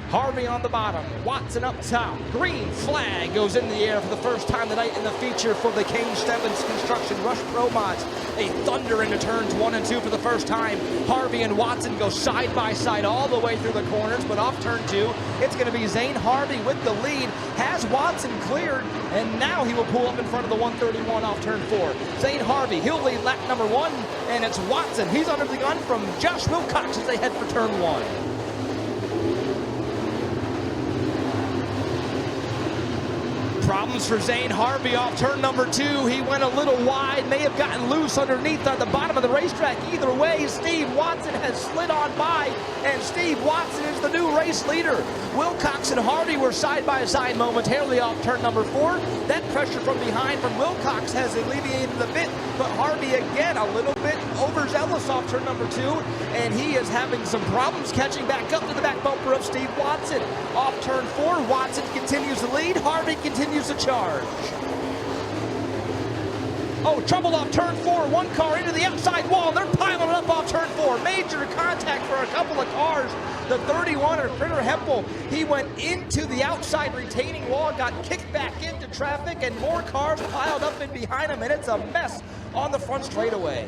Harvey on the bottom, Watson up top. Green flag goes in the air for the first time tonight in the feature for the Kane Stebbins Construction Rush Pro Mods. A thunder into turns 1 and 2 for the first time. Harvey and Watson go side by side all the way through the corners, but off turn 2, it's going to be Zane Harvey with the lead. Has Watson cleared, and now he will pull up in front of the 131 off turn 4. Zane Harvey, he'll lead lap number 1, and it's Watson. He's under the gun from Josh Wilcox as they head for turn 1. Problems for Zane Harvey off turn number 2. He went a little wide, may have gotten loose underneath at the bottom of the racetrack. Either way, Steve Watson has slid on by, and Steve Watson is the new race leader. Wilcox and Harvey were side by side momentarily off turn number 4. That pressure from behind from Wilcox has alleviated a bit, but Harvey again a little bit overzealous off turn number 2, and he is having some problems catching back up to the back bumper of Steve Watson. Off turn 4, Watson continues to lead, Harvey continues to charge. Oh, trouble off turn 4, one car into the outside wall. They're piling up off turn 4. Major contact for a couple of cars. The 31er, Critter Hempel, he went into the outside retaining wall, got kicked back into traffic, and more cars piled up in behind him, and it's a mess on the front straightaway.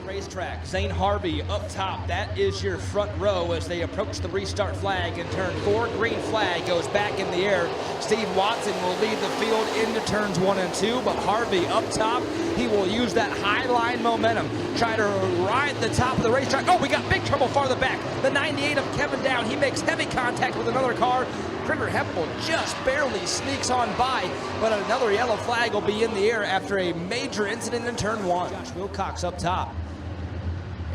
Racetrack, Zane Harvey up top. That is your front row as they approach the restart flag in turn 4. Green flag goes back in the air. Steve Watson will lead the field into turns 1 and 2, but Harvey up top, he will use that high line momentum, try to ride the top of the racetrack. Oh, we got big trouble farther back. The 98 of Kevin Down, he makes heavy contact with another car. Critter Hempel just barely sneaks on by, but another yellow flag will be in the air after a major incident in turn 1. Josh Wilcox up top.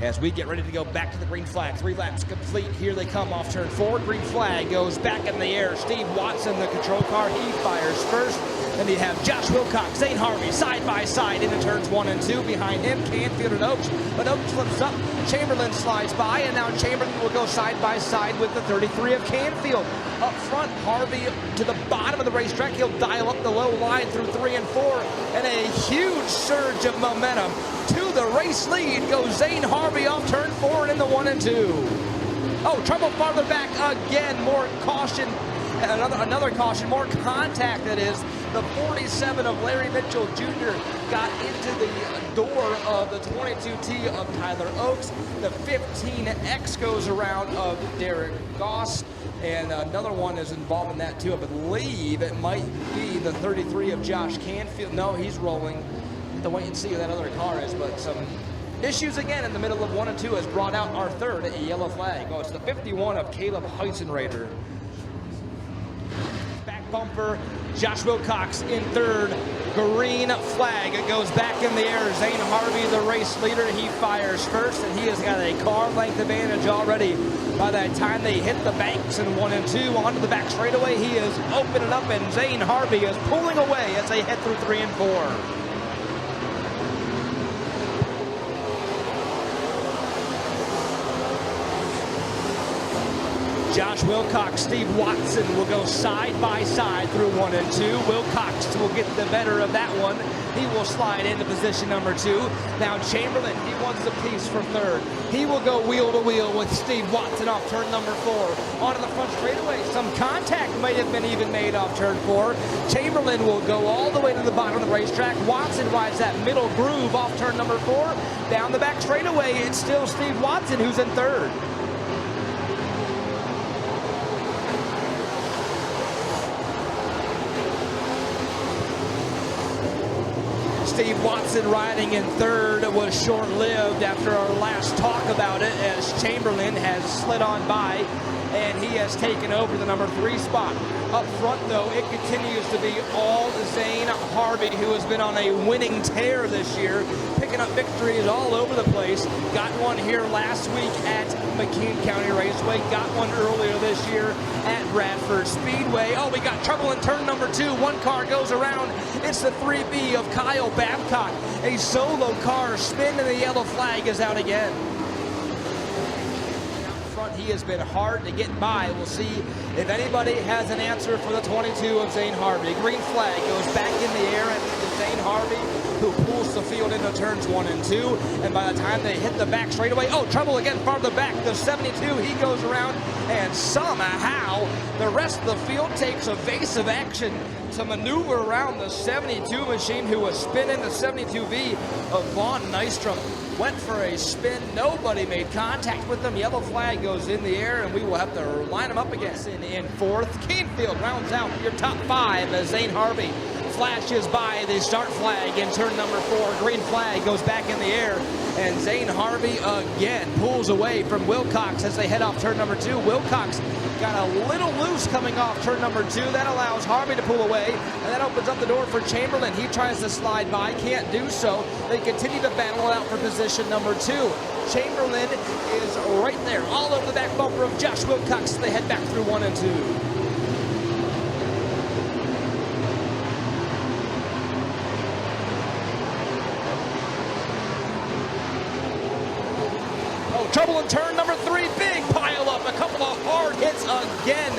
As we get ready to go back to the green flag. 3 laps complete. Here they come off turn 4. Green flag goes back in the air. Steve Watson, the control car, he fires first. Then you have Josh Wilcox, Zane Harvey, side by side into turns 1 and 2. Behind him, Canfield and Oaks. But Oaks flips up. Chamberlain slides by, and now Chamberlain will go side by side with the 33 of Canfield. Up front, Harvey to the bottom of the racetrack. He'll dial up the low line through 3 and 4. And a huge surge of momentum. To the race lead goes Zane Harvey off turn 4 and in the 1 and 2. Oh, trouble farther back again. More caution. Another caution. More contact, that is. The 47 of Larry Mitchell Jr. got into the door of the 22T of Tyler Oaks. The 15X goes around of Derek Goss. And another one is involved in that too. I believe it might be the 33 of Josh Canfield. No, he's rolling. To wait and see who that other car is, but some issues again in the middle of 1 and 2 has brought out our third yellow flag. Oh, it's the 51 of Caleb Heisenreiter. Back bumper, Josh Wilcox in third. Green flag, it goes back in the air. Zane Harvey, the race leader, he fires first, and he has got a car length advantage already. By the time they hit the banks in 1 and 2, onto the back straightaway, he is opening up, and Zane Harvey is pulling away as they head through 3 and 4. Josh Wilcox, Steve Watson will go side by side through 1 and 2. Wilcox will get the better of that one. He will slide into position number 2. Now Chamberlain, he wants a piece for third. He will go wheel to wheel with Steve Watson off turn number 4. Onto the front straightaway. Some contact might have been even made off turn 4. Chamberlain will go all the way to the bottom of the racetrack. Watson rides that middle groove off turn number 4. Down the back straightaway, it's still Steve Watson who's in third. Steve Watson riding in third was short-lived after our last talk about it, as Chamberlain has slid on by and he has taken over the number 3 spot. Up front, though, it continues to be all Zane Harvey, who has been on a winning tear this year, picking up victories all over the place. Got one here last week at McKean County Raceway, got one earlier this year at Bradford Speedway. Oh, we got trouble in turn number 2. One car goes around. It's the 3B of Kyle Babcock. A solo car spin, and the yellow flag is out again. He has been hard to get by. We'll see if anybody has an answer for the 22 of Zane Harvey. Green flag goes back in the air, and Zane Harvey who pulls the field into turns 1 and 2. And by the time they hit the back straightaway, oh, trouble again farther back. The 72, he goes around, and somehow the rest of the field takes evasive action to maneuver around the 72 machine, who was spinning. The 72V of Vaughn Nystrom went for a spin. Nobody made contact with them. Yellow flag goes in the air, and we will have to line them up again. In fourth, Keenfield rounds out your top 5 as Zane Harvey flashes by the start flag in turn number 4. Green flag goes back in the air, and Zane Harvey again pulls away from Wilcox as they head off turn number 2. Wilcox got a little loose coming off turn number 2. That allows Harvey to pull away, and that opens up the door for Chamberlain. He tries to slide by, can't do so. They continue to battle it out for position number 2. Chamberlain is right there, all over the back bumper of Josh Wilcox. They head back through 1 and 2. Trouble in turn number 3, big pile up, a couple of hard hits again.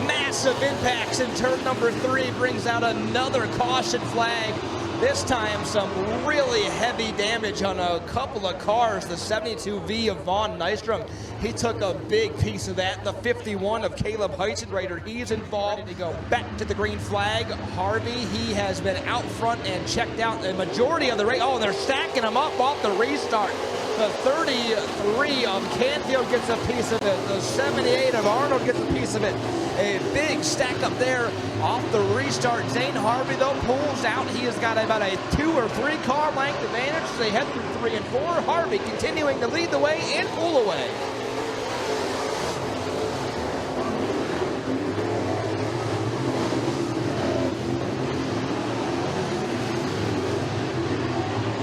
Massive impacts in turn number 3 brings out another caution flag. This time some really heavy damage on a couple of cars. The 72V of Vaughn Nystrom, he took a big piece of that. The 51 of Caleb Heitzenreiter, he's involved. To go back to the green flag. Harvey, he has been out front and checked out the majority of the race. Oh, they're stacking him up off the restart. The 33 of Canfield gets a piece of it. The 78 of Arnold gets a piece of it. A big stack up there off the restart. Zane Harvey, though, pulls out. He has got about a 2 or 3 car length advantage. They head through 3 and 4. Harvey continuing to lead the way and pull away.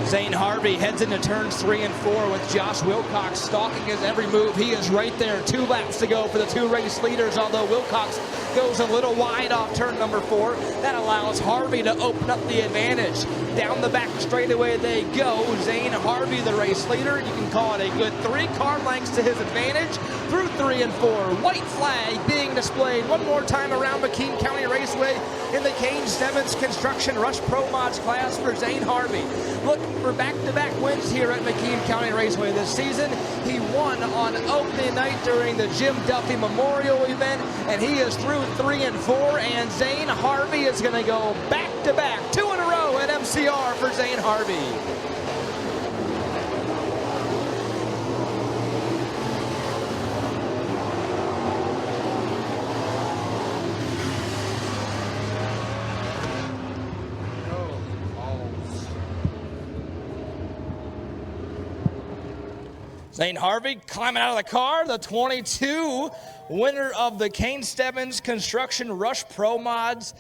Zane Harvey heads into turns 3 and 4 with Josh Wilcox stalking his every move. He is right there. 2 laps to go for the 2 race leaders, although Wilcox goes a little wide off turn number 4. That allows Harvey to open up the advantage. Down the back straightaway they go. Zane Harvey, the race leader. You can call it a good 3 car lengths to his advantage through 3 and 4. White flag being displayed one more time around McKean County Raceway in the Kane Stebbins Construction Rush Pro Mods class for Zane Harvey. Looking for back-to-back wins here at McKean County Raceway this season. He won on opening night during the Jim Duffy Memorial event, and he is through 3 and 4, and Zane Harvey is going to go back-to-back, 2 in a row at MCR for Zane Harvey. Zane Harvey climbing out of the car, the 22 winner of the Kane Stebbins Construction Rush Pro Mods.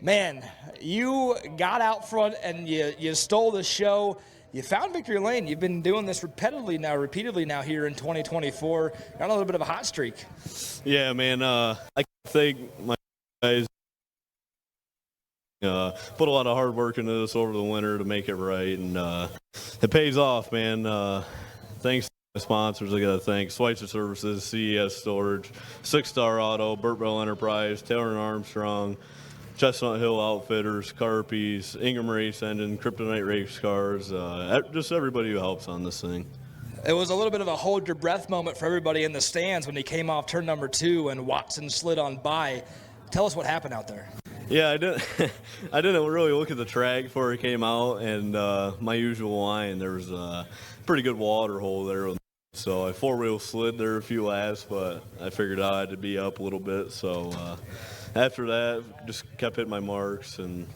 Man, you got out front and you stole the show. You found victory lane. You've been doing this repeatedly now here in 2024. Got a little bit of a hot streak. Yeah, man. I think my guys put a lot of hard work into this over the winter to make it right, and it pays off, man. Thanks to the sponsors. I got to thank Schweitzer Services, CES Storage, 6 Star Auto, Burtbell Enterprise, Taylor and Armstrong, Chestnut Hill Outfitters, Carpies, Ingham Race Engine, Kryptonite Race Cars, just everybody who helps on this thing. It was a little bit of a hold your breath moment for everybody in the stands when he came off turn number 2 and Watson slid on by. Tell us what happened out there. Yeah, I didn't really look at the track before it came out, and my usual line, there was a pretty good water hole there. So I 4-wheel slid there a few laps, but I figured I had to be up a little bit. So after that, just kept hitting my marks, and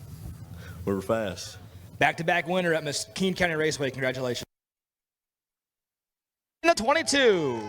we were fast. Back-to-back winner at McKean County Raceway. Congratulations. The 22.